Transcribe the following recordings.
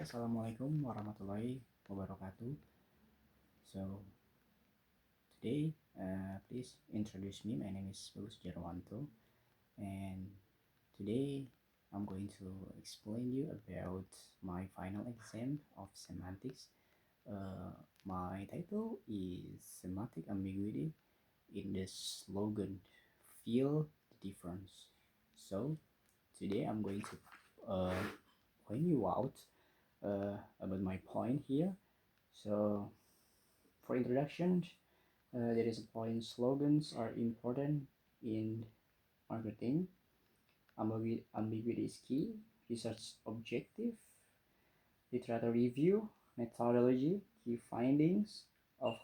Assalamualaikum warahmatullahi wabarakatuh. So today, please introduce me. My name is Sujarwanto, and today I'm going to explain you about my final exam of semantics. My title is Semantic Ambiguity in the Slogan Feel the Difference. So today I'm going to uh, point you out about my point here. So for introduction, there is a point: slogans are important in marketing. Ambiguity is key. Research objective, literature review, methodology, key findings of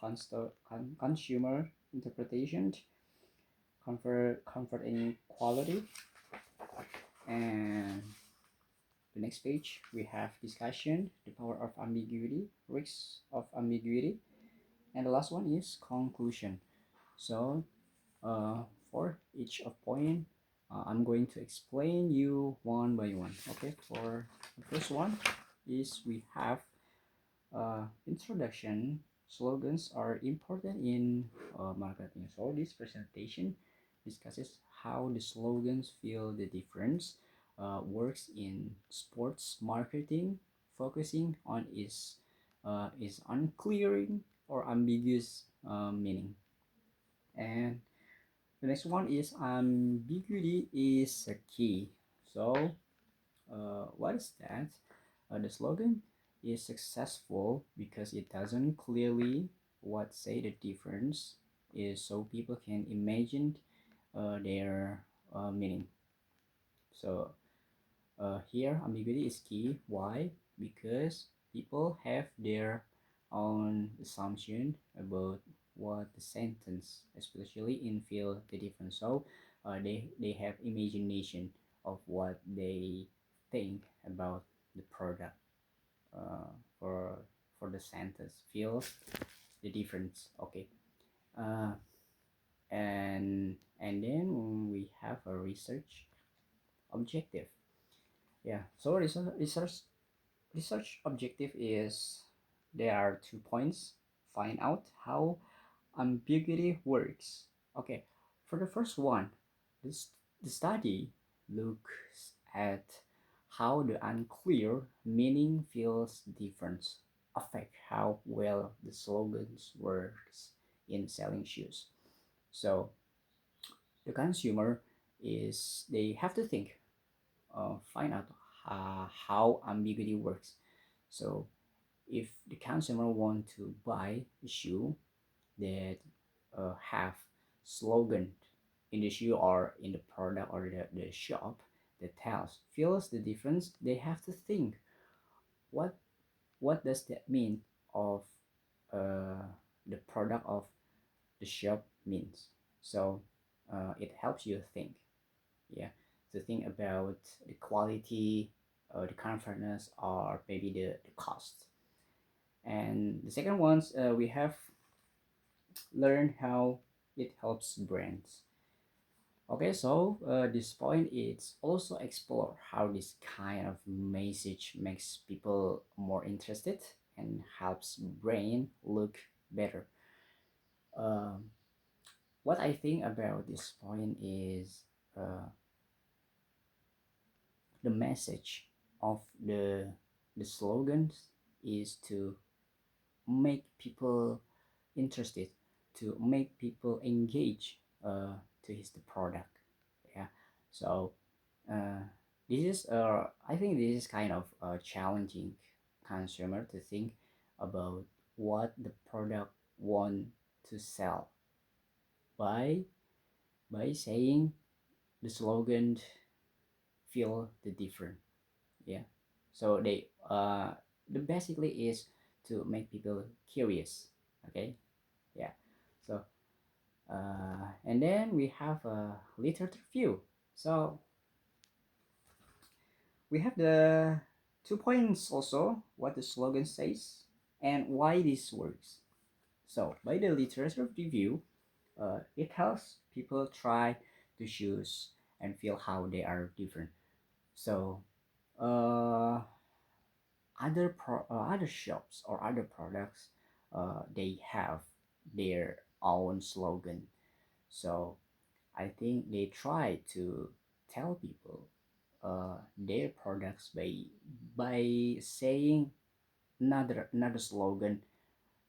consumer interpretation, comfort and quality. And the next page, we have discussion, the power of ambiguity, risks of ambiguity, and the last one is conclusion. So for each of point, I'm going to explain you one by one. Okay, for the first one is we have introduction. Slogans are important in marketing. So this presentation discusses how the slogans feel the difference works in sports marketing, focusing on is unclearing or ambiguous meaning. And the next one is ambiguity is a key. So, what is that? The slogan is successful because it doesn't clearly what say the difference is, so people can imagine their meaning. So here ambiguity is key. Why? Because people have their own assumption about what the sentence, especially in feel the difference. So they have imagination of what they think about the product uh, for for the sentence. Feel the difference. Okay. Uh, and then we have a research objective. Yeah. So research objective is there are 2 points: find out how ambiguity works. Okay, for the first one, the study looks at how the unclear meaning feels different affect how well the slogans works in selling shoes. So the consumer is they have to think, find out how ambiguity works. So if the consumer want to buy a shoe that have slogan in the shoe or in the product or the shop that tells feels the difference, they have to think what what does that mean of uh, the product of the shop means. So it helps you think, yeah, to think about the quality, the comfortness, or maybe the cost. And the second ones, we have learn how it helps brands. Okay, so this point is also explore how this kind of message makes people more interested and helps brain look better. Um, what I think about this point is the message of the slogans is to make people interested, to make people engage to his the product. Yeah. So uh, this is I think this is kind of challenging consumer to think about what the product want to sell by saying the slogan feel the different. Yeah. So they the basically is to make people curious. Okay. Yeah. So and then we have a literature review. So we have the 2 points also, what the slogan says and why this works. So by the literature review, it helps people try to choose and feel how they are different. So uh, other shops or other products, they have their own slogan. So I think they try to tell people their products by saying another slogan.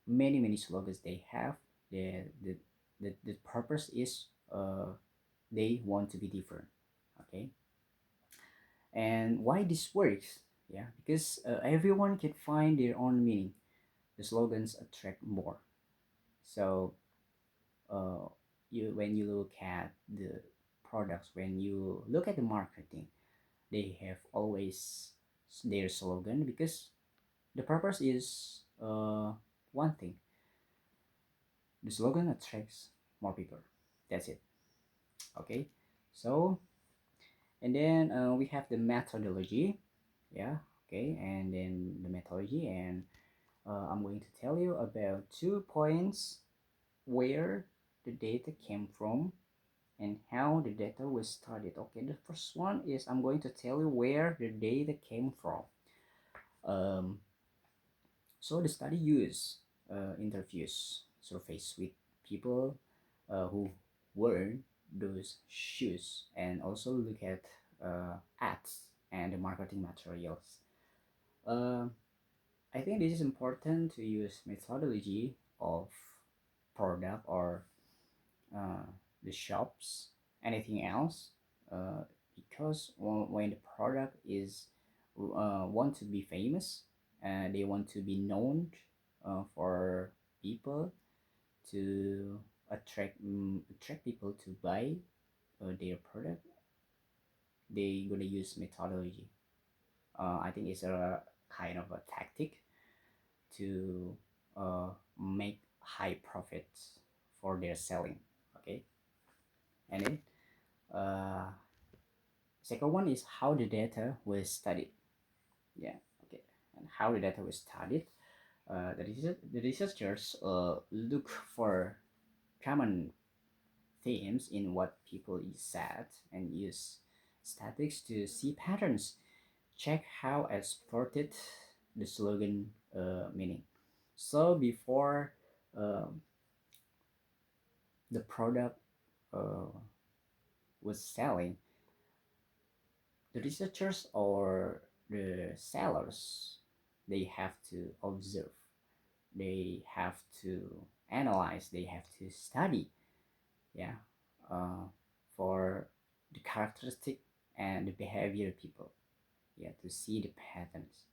Many slogans they have. The purpose is they want to be different. Okay, and why this works? Yeah, because everyone can find their own meaning. The slogans attract more. So uh, you when you look at the products, when you look at the marketing, they have always their slogan because the purpose is one thing. The slogan attracts more people. That's it. Okay. So and then we have the methodology. Yeah. Okay. And then the methodology, and I'm going to tell you about 2 points where the data came from and how the data was studied. Okay, the first one is I'm going to tell you where the data came from. Um, so the study used interviews, surveys with people who wear those shoes, and also look at ads and the marketing materials. Uh, I think this is important to use methodology of product or uh, the shops, anything else, because when the product is want to be famous and they want to be known for people to attract people to buy their product, they gonna use methodology. I think it's a kind of a tactic to make high profits for their selling. Okay, and then uh, second one is how the data was studied. Yeah, okay. And how the data was studied. The researchers look for common themes in what people said and use statistics to see patterns. Check how exported the slogan meaning. So before um, the product uh, was selling, the researchers or the sellers, they have to observe, they have to analyze, they have to study, yeah, uh, for the characteristic and the behavior of people, yeah, to see the patterns.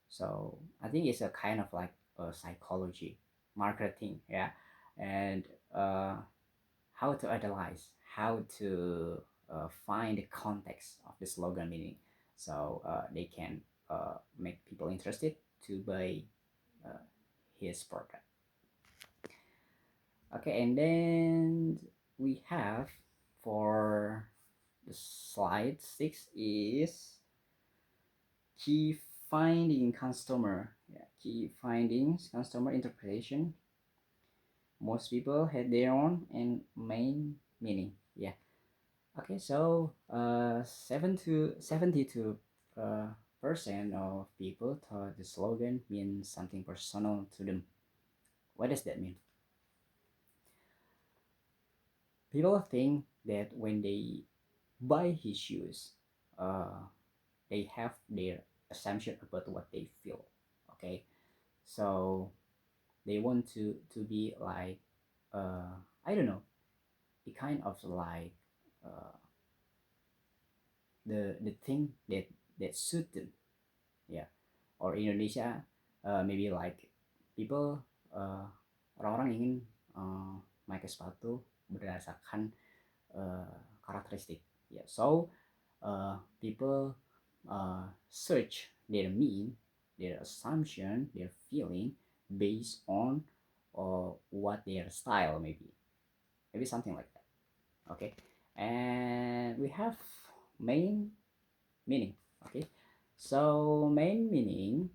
So I think it's a kind of like psychology, marketing, yeah, and how to analyze, how to find the context of the slogan meaning, so they can make people interested to buy uh, his product. Okay, and then we have for the slide 6 is key finding customer. Yeah, key findings customer interpretation. Most people had their own and main meaning. Yeah. Okay, so 72 percent of people thought the slogan means something personal to them. What does that mean? People think that when they buy his shoes, uh, they have their assumption about what they feel. Okay, so they want to be like I don't know, the kind of like uh, the thing that suit them. Yeah, or Indonesia, maybe like people orang-orang ingin pakai sepatu berdasarkan karakteristik. Yeah, so people search their mean, their assumption, their feeling based on what their style maybe something like that. Okay, and we have main meaning. Okay, so main meaning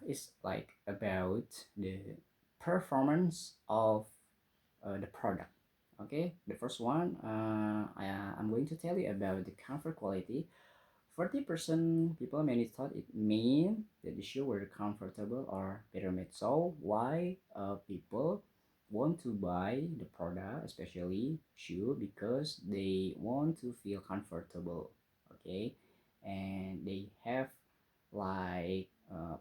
is like about the performance of the product. Okay, the first one I'm going to tell you about the comfort quality. 40% people many thought it mean that the shoe were comfortable or better made. So why people want to buy the product, especially shoe, because they want to feel comfortable, okay, and they have like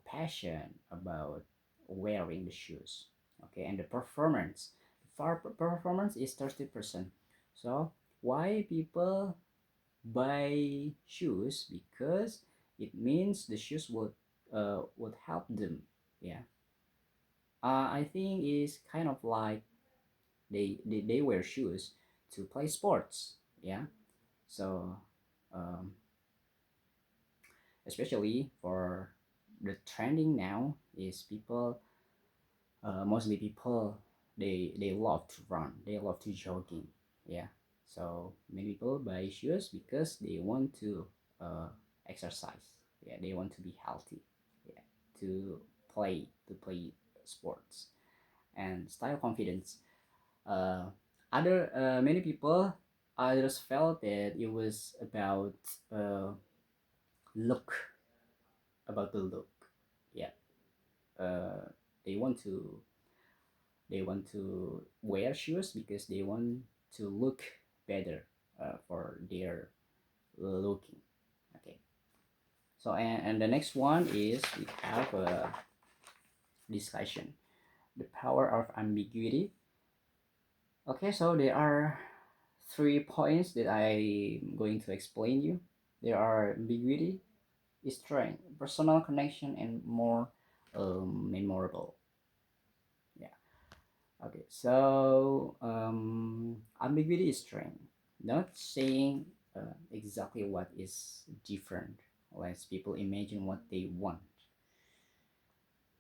passion about wearing the shoes, okay, and the performance. For performance is 30%. So why people buy shoes? Because it means the shoes would help them. Yeah, I think it's kind of like they wear shoes to play sports. Yeah, so um, especially for the trending now is people, mostly people, they love to run, they love to jogging. Yeah, so many people buy shoes because they want to uh, exercise. Yeah, they want to be healthy. Yeah, to play sports and style confidence. uh, other many people others felt that it was about uh, look, about the look. Yeah, uh, they want to they want to wear shoes because they want to look better for their looking. Okay, so and the next one is we have a discussion, the power of ambiguity. Okay, so there are 3 points that I'm going to explain you. There are ambiguity, strength, personal connection, and more memorable. Yeah. Okay, so ambiguity is strength. Not saying exactly what is different, lets people imagine what they want.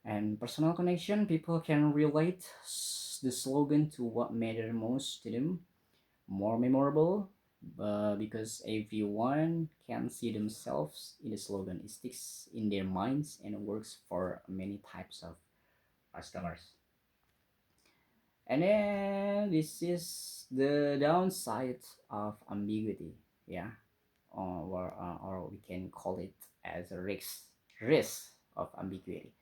And personal connection, people can relate the slogan to what matters most to them. More memorable, because everyone can see themselves in the slogan. It sticks in their minds and works for many types of customers. And then this is the downside of ambiguity. Yeah, or we can call it as a risk of ambiguity.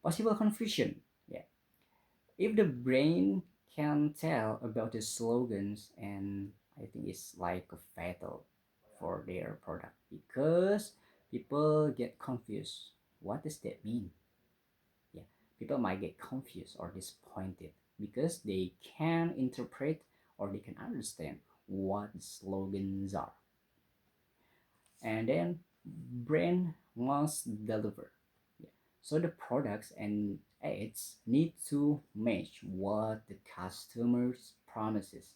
Possible confusion. Yeah, if the brain can tell about the slogans, and I think it's like a fatal for their product, because people get confused. What does that mean? Yeah, people might get confused or disappointed because they can interpret or they can understand what the slogans are. And then brain must deliver. Yeah. So the products and ads need to match what the customers promises,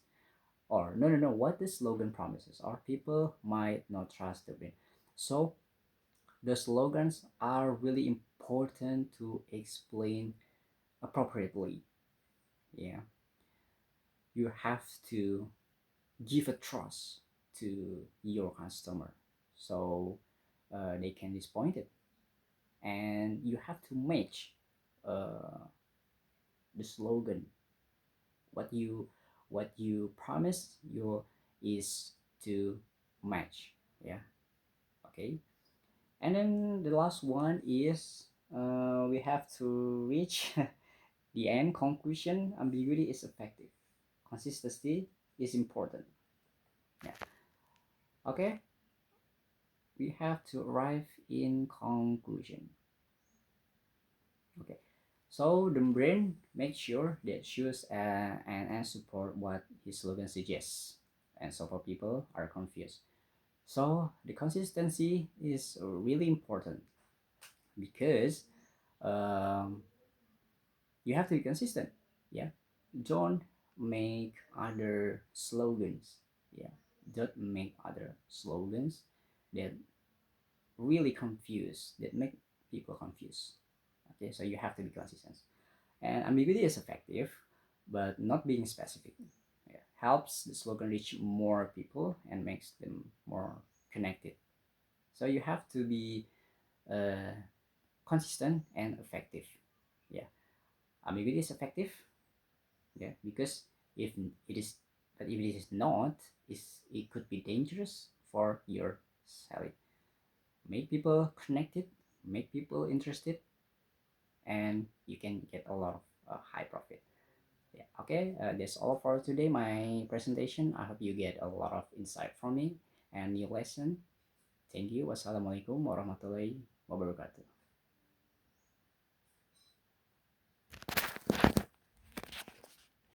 or no, what the slogan promises, or people might not trust the brand. So the slogans are really important to explain appropriately. Yeah, you have to give a trust to your customer, so they can disappoint it, and you have to match uh, the slogan. What you promise you is to match. Yeah, okay. And then the last one is we have to reach the end conclusion. Ambiguity is effective, consistency is important. Yeah, okay, we have to arrive in conclusion. Okay, so the brain makes sure that choose and support what his slogan suggests, and so for people are confused. So the consistency is really important, because um, you have to be consistent. Yeah, don't make other slogans. Yeah, don't make other slogans that really confuse, that make people confused. Okay, so you have to be consistent. And ambiguity is effective, but not being specific, yeah, helps the slogan reach more people and makes them more connected. So you have to be uh, consistent and effective. Yeah, ambiguity is effective. Yeah, because if it is, but if it is not, it could be dangerous for your selling. make people connected, make people interested, and you can get a lot of high profit. Yeah, okay, that's all for today, my presentation. I hope you get a lot of insight from me and new lesson. Thank you. Wassalamualaikum warahmatullahi wabarakatuh.